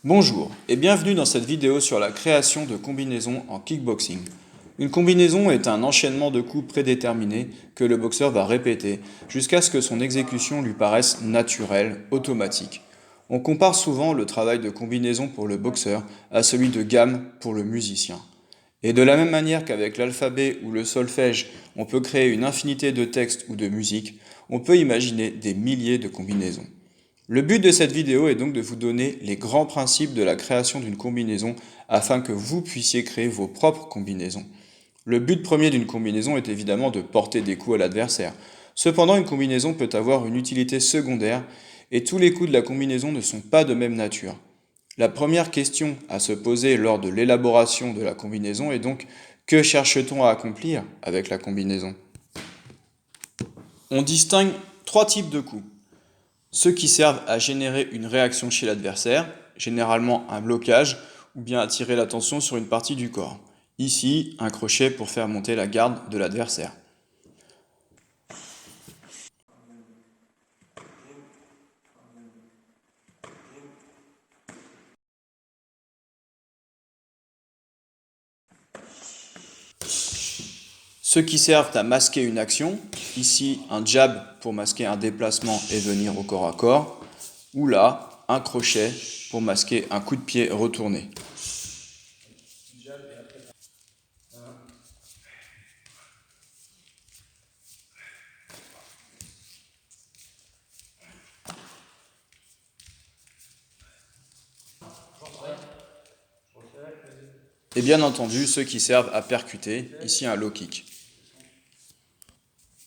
Bonjour et bienvenue dans cette vidéo sur la création de combinaisons en kickboxing. Une combinaison est un enchaînement de coups prédéterminés que le boxeur va répéter jusqu'à ce que son exécution lui paraisse naturelle, automatique. On compare souvent le travail de combinaison pour le boxeur à celui de gamme pour le musicien. Et de la même manière qu'avec l'alphabet ou le solfège, on peut créer une infinité de textes ou de musiques, on peut imaginer des milliers de combinaisons. Le but de cette vidéo est donc de vous donner les grands principes de la création d'une combinaison afin que vous puissiez créer vos propres combinaisons. Le but premier d'une combinaison est évidemment de porter des coups à l'adversaire. Cependant, une combinaison peut avoir une utilité secondaire et tous les coups de la combinaison ne sont pas de même nature. La première question à se poser lors de l'élaboration de la combinaison est donc: que cherche-t-on à accomplir avec la combinaison? On distingue trois types de coups. Ceux qui servent à générer une réaction chez l'adversaire, généralement un blocage, ou bien attirer l'attention sur une partie du corps. Ici, un crochet pour faire monter la garde de l'adversaire. Ceux qui servent à masquer une action, ici un jab pour masquer un déplacement et venir au corps à corps, ou là, un crochet pour masquer un coup de pied retourné. Et bien entendu, ceux qui servent à percuter, ici un low kick.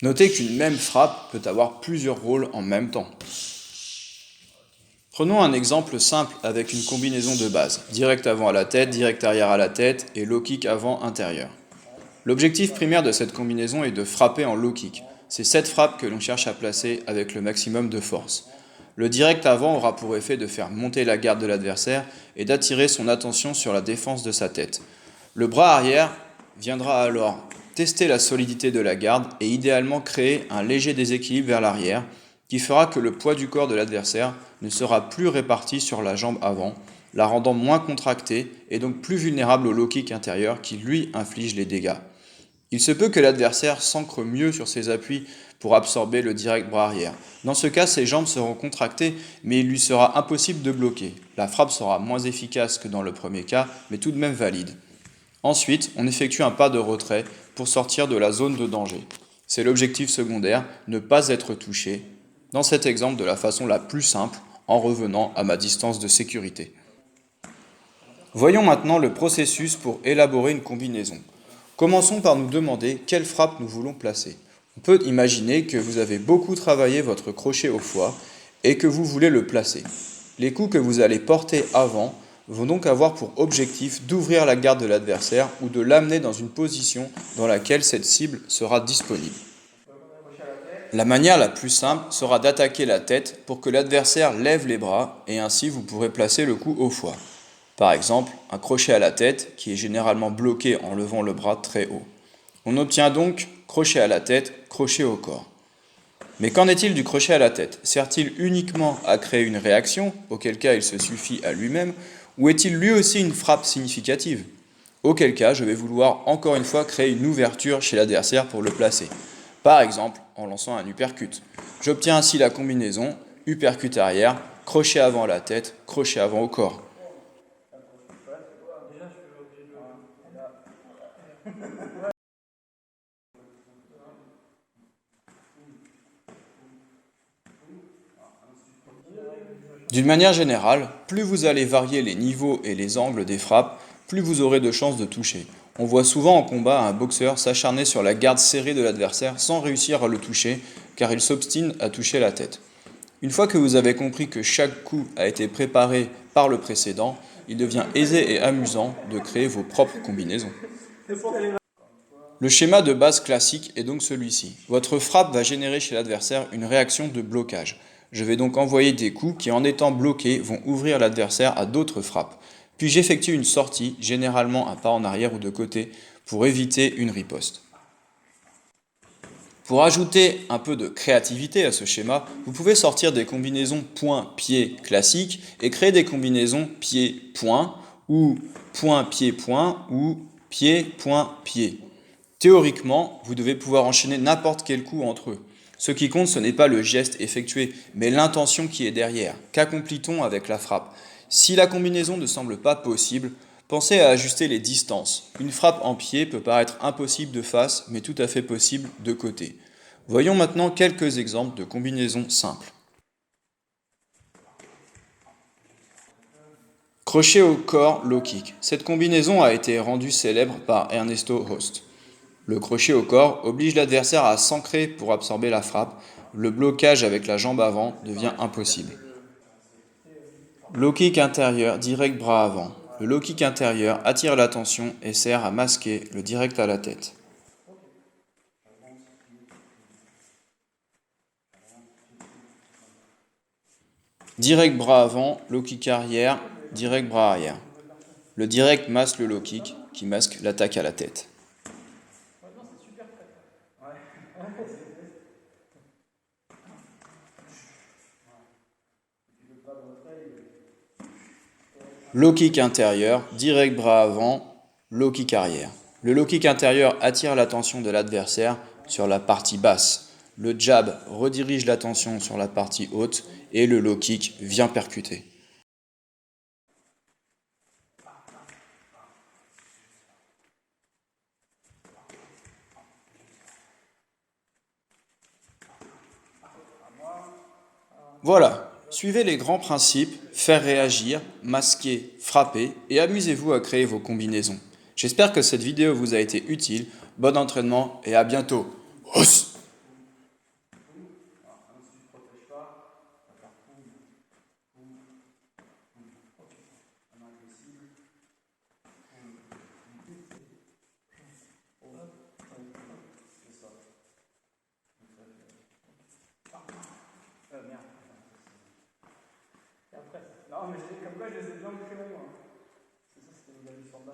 Notez qu'une même frappe peut avoir plusieurs rôles en même temps. Prenons un exemple simple avec une combinaison de base. Direct avant à la tête, direct arrière à la tête et low kick avant intérieur. L'objectif primaire de cette combinaison est de frapper en low kick. C'est cette frappe que l'on cherche à placer avec le maximum de force. Le direct avant aura pour effet de faire monter la garde de l'adversaire et d'attirer son attention sur la défense de sa tête. Le bras arrière viendra alors tester la solidité de la garde et idéalement créer un léger déséquilibre vers l'arrière qui fera que le poids du corps de l'adversaire ne sera plus réparti sur la jambe avant, la rendant moins contractée et donc plus vulnérable au low kick intérieur qui lui inflige les dégâts. Il se peut que l'adversaire s'ancre mieux sur ses appuis pour absorber le direct bras arrière. Dans ce cas, ses jambes seront contractées, mais il lui sera impossible de bloquer. La frappe sera moins efficace que dans le premier cas, mais tout de même valide. Ensuite, on effectue un pas de retrait pour sortir de la zone de danger. C'est l'objectif secondaire, ne pas être touché, dans cet exemple de la façon la plus simple, en revenant à ma distance de sécurité. Voyons maintenant le processus pour élaborer une combinaison. Commençons par nous demander quelle frappe nous voulons placer. On peut imaginer que vous avez beaucoup travaillé votre crochet au foie et que vous voulez le placer. Les coups que vous allez porter avant vont donc avoir pour objectif d'ouvrir la garde de l'adversaire ou de l'amener dans une position dans laquelle cette cible sera disponible. La manière la plus simple sera d'attaquer la tête pour que l'adversaire lève les bras et ainsi vous pourrez placer le coup au foie. Par exemple, un crochet à la tête qui est généralement bloqué en levant le bras très haut. On obtient donc crochet à la tête, crochet au corps. Mais qu'en est-il du crochet à la tête? Sert-il uniquement à créer une réaction, auquel cas il se suffit à lui-même, ou est-il lui aussi une frappe significative? Auquel cas, je vais vouloir encore une fois créer une ouverture chez l'adversaire pour le placer. Par exemple, en lançant un uppercut. J'obtiens ainsi la combinaison uppercut arrière, crochet avant la tête, crochet avant au corps. D'une manière générale, plus vous allez varier les niveaux et les angles des frappes, plus vous aurez de chances de toucher. On voit souvent en combat un boxeur s'acharner sur la garde serrée de l'adversaire sans réussir à le toucher, car il s'obstine à toucher la tête. Une fois que vous avez compris que chaque coup a été préparé par le précédent, il devient aisé et amusant de créer vos propres combinaisons. Le schéma de base classique est donc celui-ci. Votre frappe va générer chez l'adversaire une réaction de blocage. Je vais donc envoyer des coups qui, en étant bloqués, vont ouvrir l'adversaire à d'autres frappes. Puis j'effectue une sortie, généralement un pas en arrière ou de côté, pour éviter une riposte. Pour ajouter un peu de créativité à ce schéma, vous pouvez sortir des combinaisons point-pied classiques et créer des combinaisons pied-point ou point-pied-point ou pied-point-pied. Théoriquement, vous devez pouvoir enchaîner n'importe quel coup entre eux. Ce qui compte, ce n'est pas le geste effectué, mais l'intention qui est derrière. Qu'accomplit-on avec la frappe? Si la combinaison ne semble pas possible, pensez à ajuster les distances. Une frappe en pied peut paraître impossible de face, mais tout à fait possible de côté. Voyons maintenant quelques exemples de combinaisons simples. Crochet au corps, low kick. Cette combinaison a été rendue célèbre par Ernesto Host. Le crochet au corps oblige l'adversaire à s'ancrer pour absorber la frappe. Le blocage avec la jambe avant devient impossible. Low kick intérieur, direct bras avant. Le low kick intérieur attire l'attention et sert à masquer le direct à la tête. Direct bras avant, low kick arrière, direct bras arrière. Le direct masque le low kick qui masque l'attaque à la tête. Low kick intérieur, direct bras avant, low kick arrière. Le low kick intérieur attire l'attention de l'adversaire sur la partie basse. Le jab redirige l'attention sur la partie haute et le low kick vient percuter. Voilà, suivez les grands principes, faire réagir, masquer, frapper et amusez-vous à créer vos combinaisons. J'espère que cette vidéo vous a été utile, bon entraînement et à bientôt. Os Non, mais comme quoi je les ai bien créés moi. C'est ça, c'était une belle histoire de